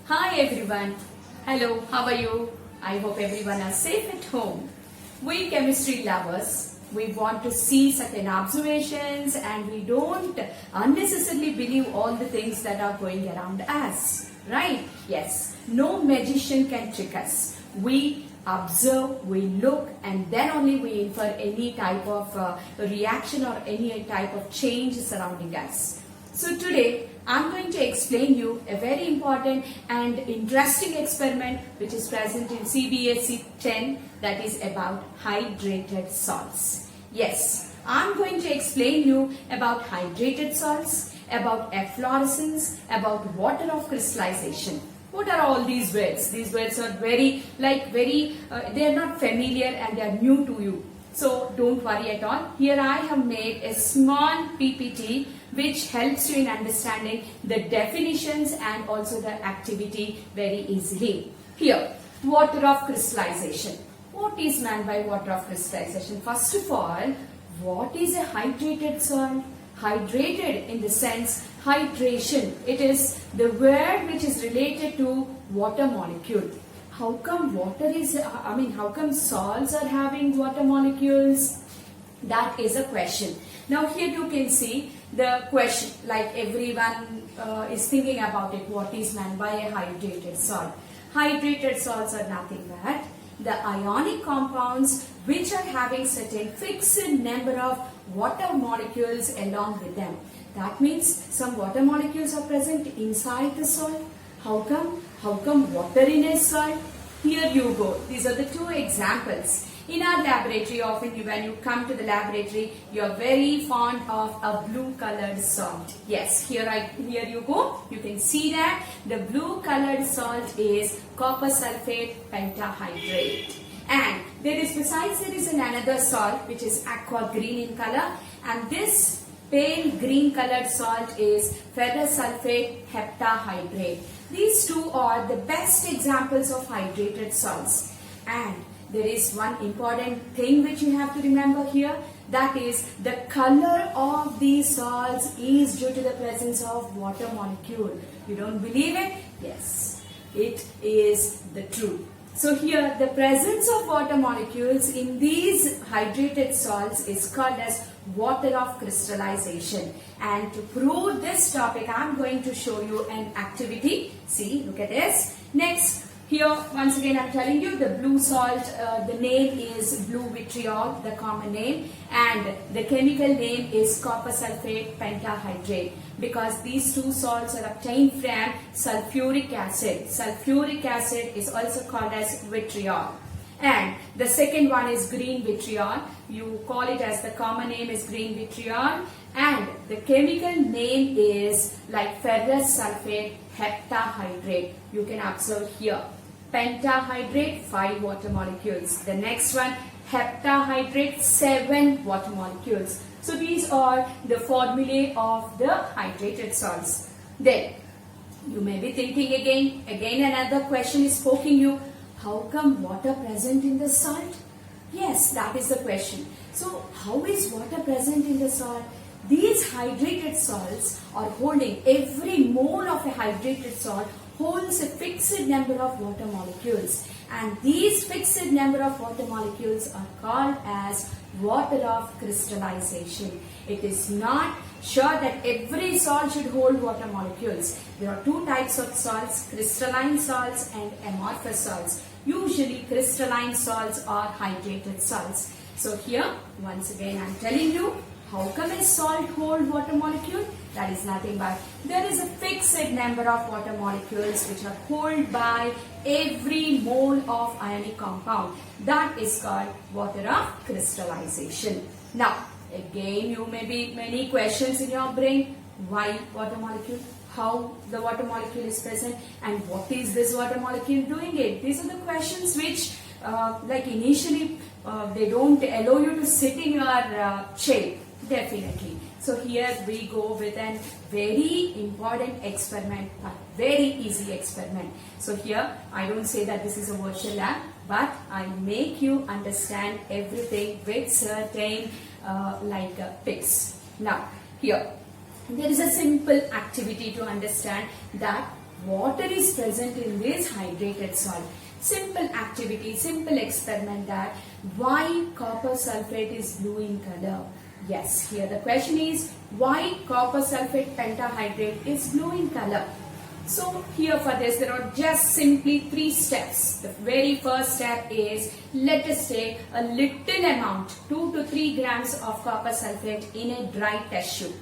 Hi everyone. Hello, how are you? I hope everyone is safe at home. We chemistry lovers, we want to see certain observations and we don't unnecessarily believe all the things that are going around us. Right? Yes. No magician can trick us. We observe, we look, and then only we infer any type of reaction or any type of change surrounding us. So today I'm going to explain you a very important and interesting experiment which is present in CBSE 10, that is about hydrated salts. Yes, I'm going to explain you about hydrated salts, about efflorescence, about water of crystallization. What are all these words? These words are they are not familiar and they are new to you. So don't worry at all. Here I have made a small PPT which helps you in understanding the definitions and also the activity very easily. Here, water of crystallization. What is meant by water of crystallization? First of all, what is a hydrated salt? Hydrated in the sense hydration. It is the word which is related to water molecule. How come how come salts are having water molecules? That is a question. Now here you can see the question, like everyone is thinking about it, what is meant by a hydrated salt? Hydrated salts are nothing but the ionic compounds which are having certain fixed number of water molecules along with them. That means some water molecules are present inside the salt. How come? How come water in a salt? Here you go. These are the two examples. In our laboratory, often when you come to the laboratory, you are very fond of a blue colored salt. Yes, here you go. You can see that the blue colored salt is copper sulfate pentahydrate. And there is another salt which is aqua green in color, and this pale green colored salt is ferrous sulfate heptahydrate. These two are the best examples of hydrated salts. And there is one important thing which you have to remember here, that is the color of these salts is due to the presence of water molecule. You don't believe it? Yes, it is the truth. So here the presence of water molecules in these hydrated salts is called as water of crystallization. And to prove this topic, I am going to show you an activity. See, look at this. Next, here once again I am telling you the blue salt, the name is blue vitriol, the common name, and the chemical name is copper sulfate pentahydrate, because these two salts are obtained from sulfuric acid. Sulfuric acid is also called as vitriol. And the second one is green vitriol. You call it as the common name is green vitriol, and the chemical name is like ferrous sulfate heptahydrate. You can observe here. Pentahydrate, 5 water molecules. The next one, heptahydrate, 7 water molecules. So these are the formulae of the hydrated salts. Then you may be thinking again another question is poking you. How come water present in the salt? Yes, that is the question. So how is water present in the salt? These hydrated salts are holding, every mole of a hydrated salt holds a fixed number of water molecules, and these fixed number of water molecules are called as water of crystallization. It is not sure that every salt should hold water molecules. There are two types of salts, crystalline salts and amorphous salts. Usually crystalline salts are hydrated salts. So here once again I am telling you, how come a salt hold water molecule? That is nothing but there is a fixed number of water molecules which are held by every mole of ionic compound. That is called water of crystallization. Now again you may be many questions in your brain. Why water molecule? How the water molecule is present, and what is this water molecule doing it? These are the questions which initially they don't allow you to sit in your chair. Definitely. So here we go with a very important experiment, a very easy experiment. So here I don't say that this is a virtual lab, but I make you understand everything with certain picks. Now here there is a simple activity to understand that water is present in this hydrated soil. Simple activity, simple experiment that why copper sulfate is blue in color. Yes, here the question is why copper sulfate pentahydrate is blue in color. So here for this there are just simply 3 steps. The very first step is let us take a little amount 2 to 3 grams of copper sulfate in a dry test tube.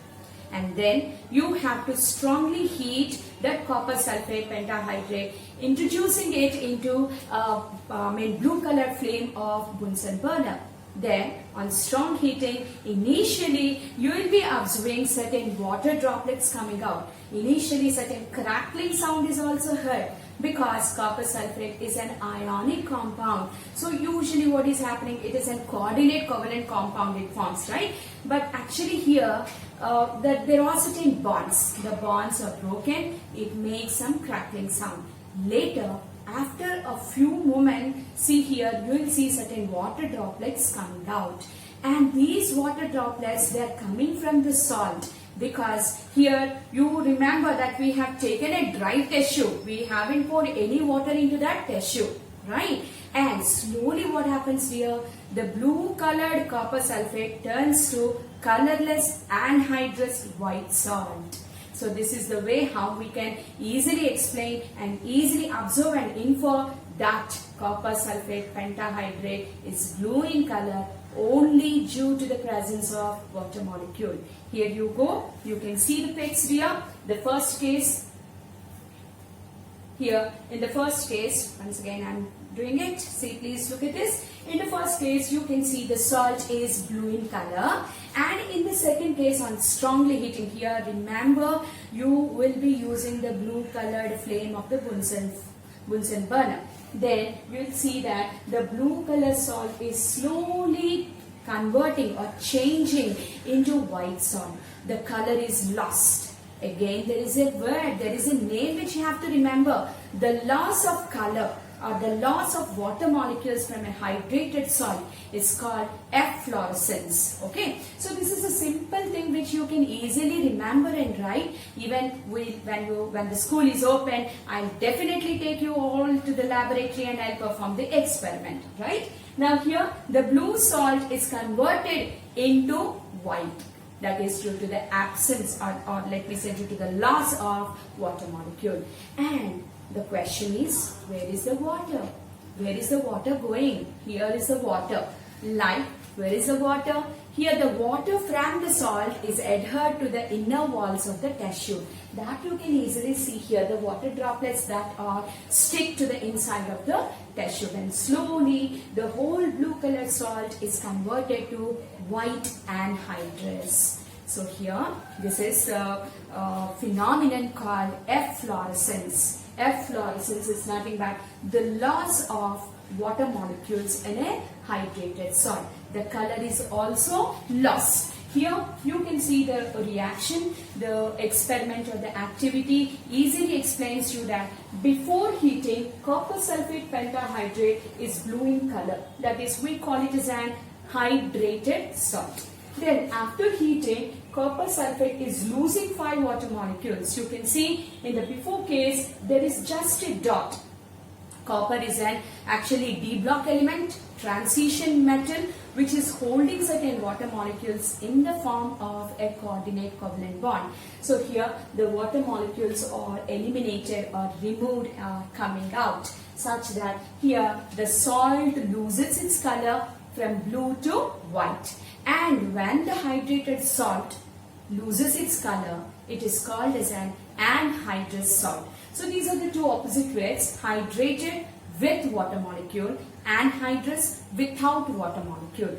And then you have to strongly heat that copper sulfate pentahydrate, introducing it into a blue colored flame of Bunsen burner. Then on strong heating, initially you will be observing certain water droplets coming out. Initially certain crackling sound is also heard because copper sulfate is an ionic compound. So usually what is happening, it is a coordinate covalent compound it forms, right? But actually here that there are certain bonds. The bonds are broken, it makes some crackling sound. Later, after a few moments, see here, you will see certain water droplets coming out. And these water droplets, they are coming from the salt. Because here you remember that we have taken a dry test tube. We haven't poured any water into that test tube, right? And slowly what happens here, the blue colored copper sulfate turns to colorless anhydrous white salt. So this is the way how we can easily explain and easily observe and infer that copper sulfate pentahydrate is blue in color only due to the presence of water molecule. Here you go, you can see the pics here. The first case, here in the first case, once again I'm doing it, see please look at this. In the first case you can see the salt is blue in color, and in the second case on strongly heating, here remember you will be using the blue colored flame of the Bunsen burner. Then you will see that the blue color salt is slowly converting or changing into white salt. The color is lost. Again there is a word, there is a name which you have to remember. The loss of color or the loss of water molecules from a hydrated salt is called efflorescence. Okay, so this is a simple thing which you can easily remember and write. Even when the school is open, I'll definitely take you all to the laboratory and I'll perform the experiment, right? Now here the blue salt is converted into white. That is due to the absence or let me say due to the loss of water molecule. And the question is, where is the water? Where is the water going? Here is the water. Like, where is the water? Here the water from the salt is adhered to the inner walls of the test tube. That you can easily see here, the water droplets that are stick to the inside of the test tube. And slowly the whole blue colored salt is converted to white anhydrous. So here, this is a phenomenon called efflorescence. Efflorescence is nothing but the loss of water molecules in a hydrated salt. The color is also lost. Here you can see the reaction, the experiment or the activity easily explains you that before heating, copper sulfate pentahydrate is blue in color. That is, we call it as an hydrated salt. Then after heating, copper sulfate is losing 5 water molecules. You can see in the before case, there is just a dot. Copper is an actually D block element, transition metal, which is holding certain water molecules in the form of a coordinate covalent bond. So here the water molecules are eliminated or removed coming out, such that here the salt loses its color from blue to white. And when the hydrated salt loses its color, it is called as an anhydrous salt. So these are the two opposite words, hydrated with water molecule, anhydrous without water molecule.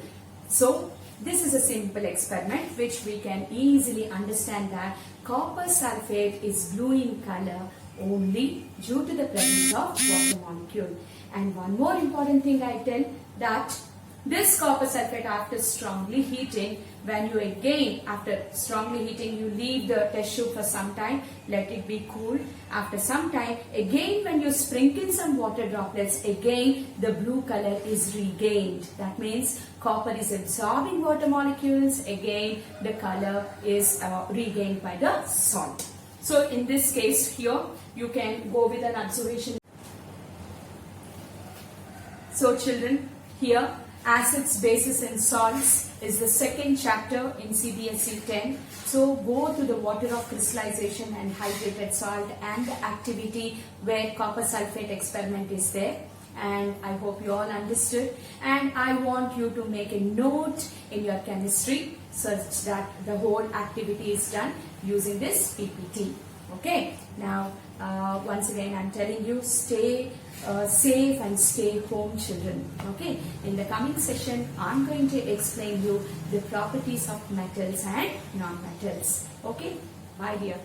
So this is a simple experiment which we can easily understand that copper sulfate is blue in color only due to the presence of water molecule. And one more important thing I tell, that this copper sulfate after strongly heating, when you again after strongly heating you leave the test tube for some time, let it be cool. After some time again when you sprinkle some water droplets, again the blue color is regained. That means copper is absorbing water molecules, again the color is regained by the salt. So in this case here, you can go with an observation. So children, here acids, bases and salts is the second chapter in CBSE 10. So go to the water of crystallization and hydrated salt and the activity where copper sulfate experiment is there. And I hope you all understood, and I want you to make a note in your chemistry such that the whole activity is done using this PPT. Okay, now once again I'm telling you, stay safe and stay home, children. Okay, in the coming session I'm going to explain you the properties of metals and non-metals. Okay, bye dear.